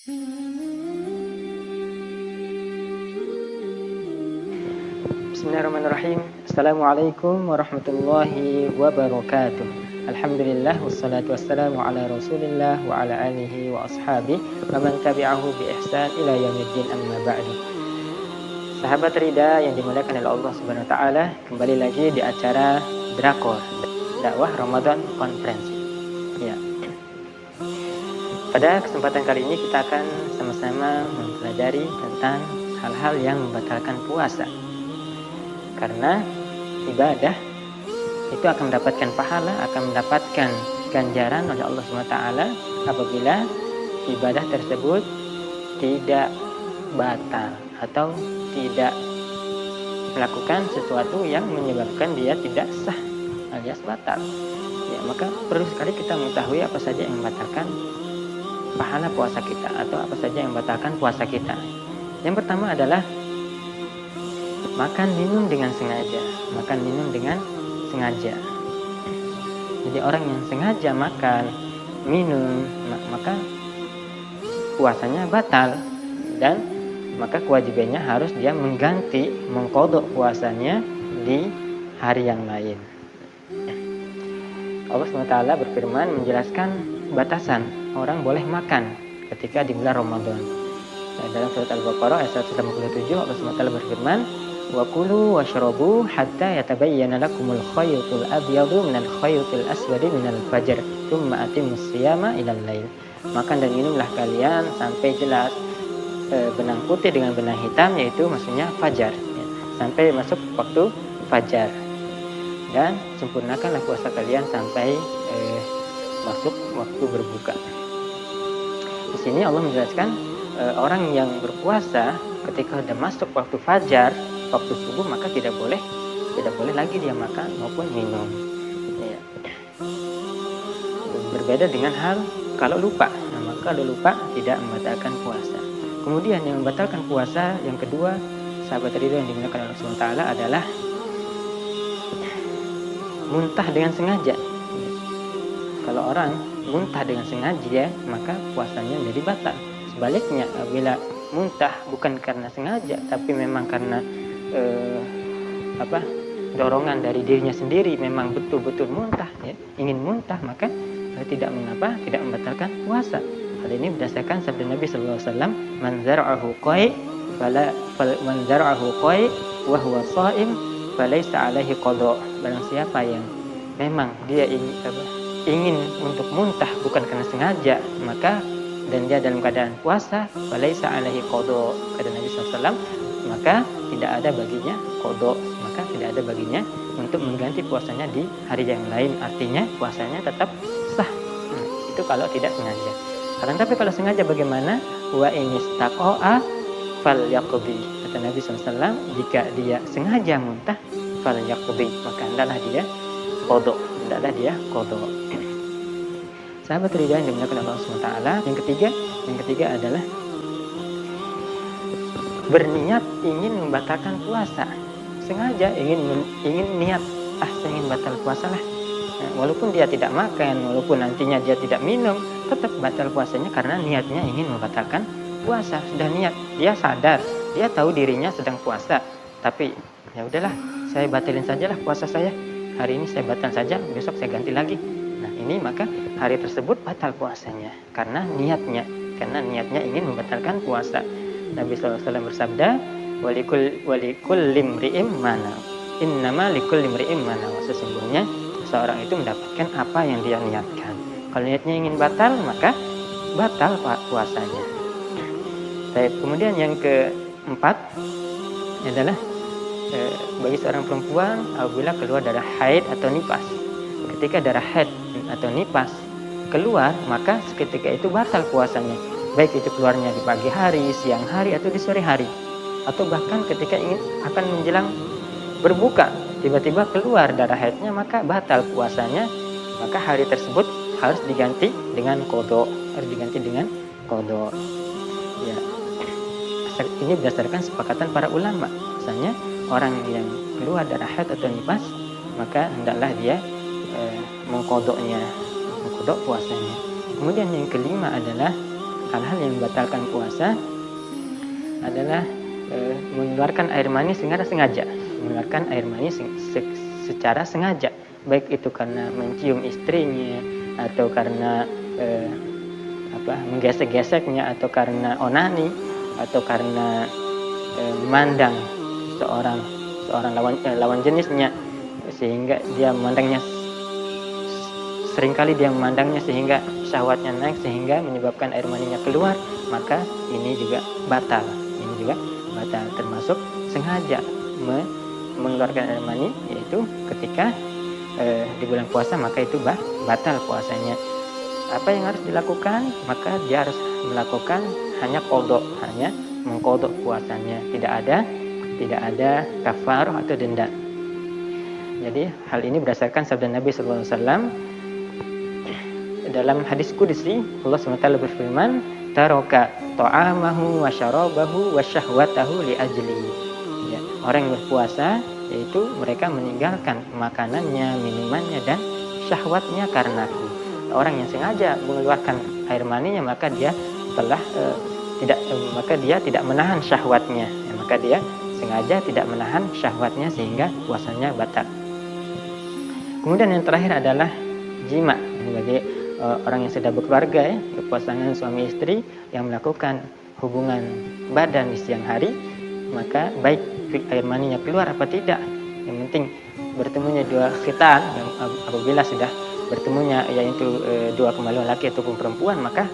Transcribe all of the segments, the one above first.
Bismillahirrahmanirrahim. Assalamualaikum warahmatullahi wabarakatuh. Alhamdulillah wassalatu wassalamu ala Rasulillah wa ala alihi wa ashabihi wa man tabi'ahu bi ihsan ila yaumiddin, amma ba'du. Sahabat Rida yang dimuliakan oleh Allah Subhanahu wa taala, kembali lagi di acara Drakor, Dakwah Ramadan Conference. Ya. Pada kesempatan kali ini kita akan sama-sama mempelajari tentang hal-hal yang membatalkan puasa. Karena ibadah itu akan mendapatkan pahala, akan mendapatkan ganjaran oleh Allah SWT apabila ibadah tersebut tidak batal atau tidak melakukan sesuatu yang menyebabkan dia tidak sah alias batal. Ya, maka perlu sekali kita mengetahui apa saja yang membatalkan pahala puasa kita atau apa saja yang membatalkan puasa kita. Yang pertama adalah makan minum dengan sengaja. Makan minum dengan sengaja. Jadi orang yang sengaja makan minum, maka puasanya batal, dan maka kewajibannya harus dia mengganti, mengqadha puasanya di hari yang lain. Allah SWT berfirman menjelaskan batasan orang boleh makan ketika di bulan Ramadan. Dalam surat Al-Baqarah ayat 187 Allah SWT berfirman, wa kulu washrabu hatta yatabayyana lakumul khaytul abyadu minal khaytil aswadi minal fajr thumma atimmus siyama ilal lail. Makan dan minumlah kalian sampai jelas benang putih dengan benang hitam, yaitu maksudnya fajar, ya, sampai masuk waktu fajar, dan sempurnakanlah puasa kalian sampai masuk waktu berbuka. Di sini Allah menjelaskan orang yang berpuasa ketika sudah masuk waktu fajar, waktu subuh, maka tidak boleh lagi dia makan maupun minum. Ya. Berbeda dengan hal kalau lupa. Nah, maka kalau lupa tidak membatalkan puasa. Kemudian yang membatalkan puasa yang kedua, sahabat ridho yang dimuliakan Allah SWT, adalah muntah dengan sengaja. Kalau orang muntah dengan sengaja, maka puasanya menjadi batal. Sebaliknya, apabila muntah bukan karena sengaja, tapi memang karena dorongan dari dirinya sendiri, memang betul-betul muntah, ya, ingin muntah, maka tidak membatalkan puasa. Hal ini berdasarkan sabda Nabi SAW, man zara'ahu qai wa huwa sha'im falaysa alaihi qada. Barang siapa yang memang dia ingin untuk muntah bukan karena sengaja, maka dan dia dalam keadaan puasa, falaysa alaihi qada, kata Nabi SAW, maka tidak ada baginya qada, maka tidak ada baginya untuk mengganti puasanya di hari yang lain. Artinya puasanya tetap sah. Itu kalau tidak sengaja. Tapi kalau sengaja bagaimana? Wa inistaqa'a falyaqdi. Kata Nabi SAW, jika dia sengaja muntah, falyaqdi, maka hendaklah dia qada, Sahabat ridha yang dimuliakan Allah SWT. Yang ketiga adalah berniat ingin membatalkan puasa. Sengaja ingin niat, saya ingin batal puasa lah. Walaupun dia tidak makan, walaupun nantinya dia tidak minum, tetap batal puasanya karena niatnya ingin membatalkan puasa. Sudah niat, dia sadar, dia tahu dirinya sedang puasa, tapi ya udahlah, saya batalin sajalah puasa saya. Hari ini saya batal saja, besok saya ganti lagi. Nah, ini maka hari tersebut batal puasanya karena niatnya ingin membatalkan puasa. Nabi SAW bersabda, walikul limri'im mana, innama likul limri'im mana. Sesungguhnya seorang itu mendapatkan apa yang dia niatkan. Kalau niatnya ingin batal, maka batal puasanya. Baik, kemudian yang keempat adalah bagi seorang perempuan apabila keluar darah haid atau nifas. Ketika darah haid atau nifas keluar, maka seketika itu batal puasanya. Baik itu keluarnya di pagi hari, siang hari, atau di sore hari, atau bahkan ketika akan menjelang berbuka, tiba-tiba keluar darah haidnya, maka batal puasanya. Maka hari tersebut harus diganti dengan qadha, Ya. Ini berdasarkan sepakatan para ulama. Misalnya orang yang keluar darah haid atau nifas, maka hendaklah dia mengqadha puasanya. Kemudian yang kelima adalah hal-hal yang membatalkan puasa adalah mengeluarkan air mani secara sengaja, mengeluarkan air mani secara sengaja, baik itu karena mencium istrinya atau karena menggesek-geseknya, atau karena onani, atau karena memandang seorang lawan jenisnya, sehingga dia memandangnya, seringkali dia memandangnya sehingga syahwatnya naik sehingga menyebabkan air maninya keluar, maka ini juga batal. Ini juga batal, termasuk sengaja mengeluarkan air mani, yaitu ketika di bulan puasa, maka itu batal puasanya. Apa yang harus dilakukan? Maka dia harus melakukan hanya qadha, hanya mengqadha puasanya, tidak ada kafarah atau denda. Jadi hal ini berdasarkan sabda Nabi sallallahu alaihi wasallam dalam hadis qudsi. Allah SWT berfirman, taraka ta'amahu wa syarabahu wa syahwatahu li ajli. Ya, orang yang berpuasa yaitu mereka meninggalkan makanannya, minumannya, dan syahwatnya karenaku. Orang yang sengaja mengeluarkan air maninya, maka dia tidak menahan syahwatnya. Ya, maka dia sengaja tidak menahan syahwatnya sehingga puasanya batal. Kemudian yang terakhir adalah jima. Ini bagi orang yang sudah berkeluarga, ya, berpasangan suami istri yang melakukan hubungan badan di siang hari, maka baik air maninya keluar apa tidak, yang penting bertemunya dua khitan. Apabila sudah bertemunya yaitu dua kemaluan laki ataupun perempuan, maka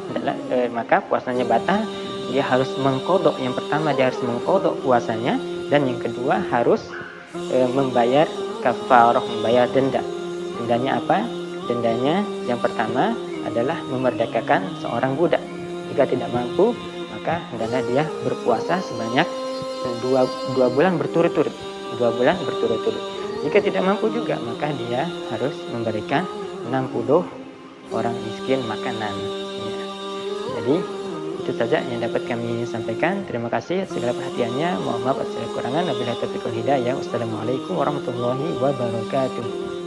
puasanya batal. Dia harus mengqadha. Yang pertama dia harus mengqadha puasanya, dan yang kedua harus membayar kafarah, membayar denda. Dendanya apa? Dendanya yang pertama adalah memerdekakan seorang budak. Jika tidak mampu, maka hendaknya dia berpuasa sebanyak 2 bulan berturut-turut. 2 bulan berturut-turut. Jika tidak mampu juga, maka dia harus memberikan 60 orang miskin makanan. Ya. Jadi itu saja yang dapat kami sampaikan. Terima kasih segala perhatiannya. Mohon maaf atas segala kekurangan. Wabillahi taufiq wal hidayah. Wassalamualaikum warahmatullahi wabarakatuh.